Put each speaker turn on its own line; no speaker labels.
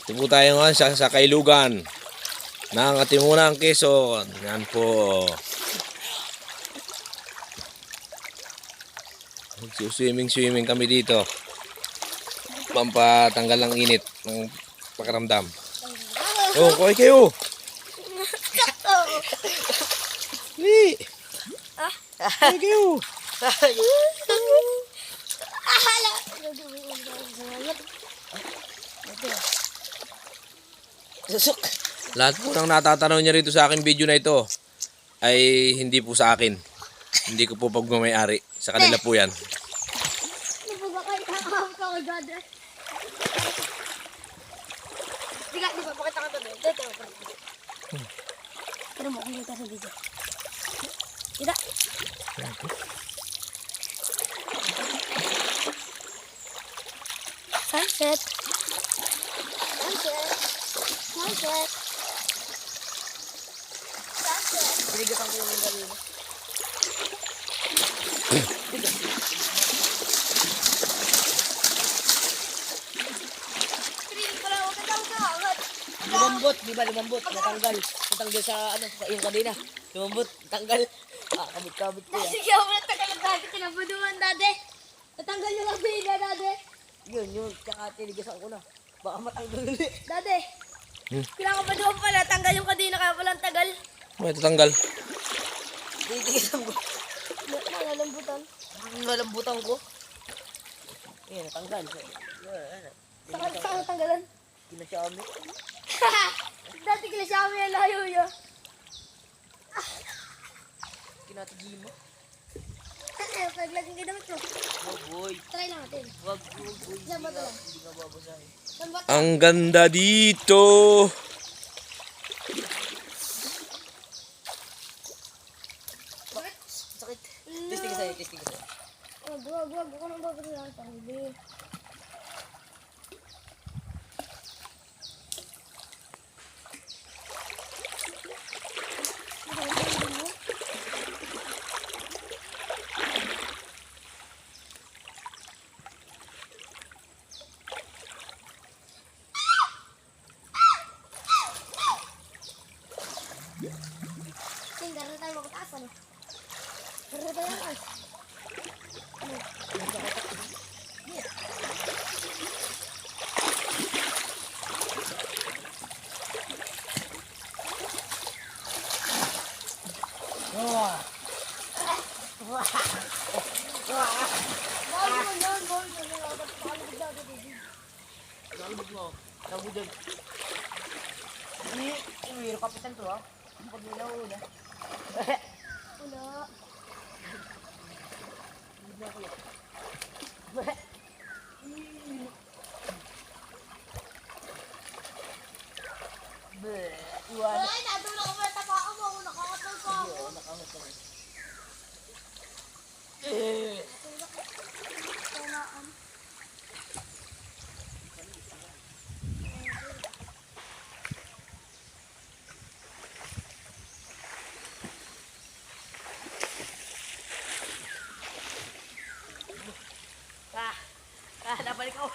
Ito po tayo ngayon sa Kailugan ng Atimunang Quezon. Yan po. Swimming kami dito. Pampatanggal ng init ng pakiramdam. Oh, kuhay kayo. Li. Kuhay kayo.
Susok.
Lahat po ng natatanaw niya rito sa akin video na ito ay hindi po sa akin. Hindi ko po pagmamayari. Sa kanila po yan.
Di ba pakita ka doon? Dito. Pero mo kung kita sa video. Kita. Sunset. Sunset. Sunset. Sunset. Binigasan ko yung gabi mo. Lumambot, di ba lumambot? Natanggal sa ano, sa yung kanina. Lumambot, natanggal. Kabit-kabit ko yan.
Sige, ako natagal ang dati. Kinabuduan dati. Natanggal yung labina dati.
Yun, tsaka tinigasan ko na. Baka matanggal ulit.
Dati. Kinakabaduan pala. Tanggal yung kadina kaya palang tagal.
May tatanggal.
Tinigasan ko.
Nalambutan.
Nalambutan ko. Ayan, natanggal.
Saan natanggalan?
Kinasyami.
Dati kilasama yung layo yun.
Kinatigi mo.
Paglaging ginamit mo.
Oh boy.
Try lang natin.
Wag boy.
Diyan ba ito lang?
Hindi nga babasahin.
Saan ba ito?
Ang ganda dito.
Sakit. Testing ka sa'yo.
Wag. Ako nang babasahan. Pangbi. Tinggal na tayo magtaas ano? Pero tayo mas.
Nalubog mo. Nalubog dyan. Hindi, kapitan to ha. Pag nilahula.
Wala.
Iwan.
Ay, natulog ako sa tapaan mo. Nakakatal pa ako.
Nakamot ka na.
Kailangan.
Nabalik ako.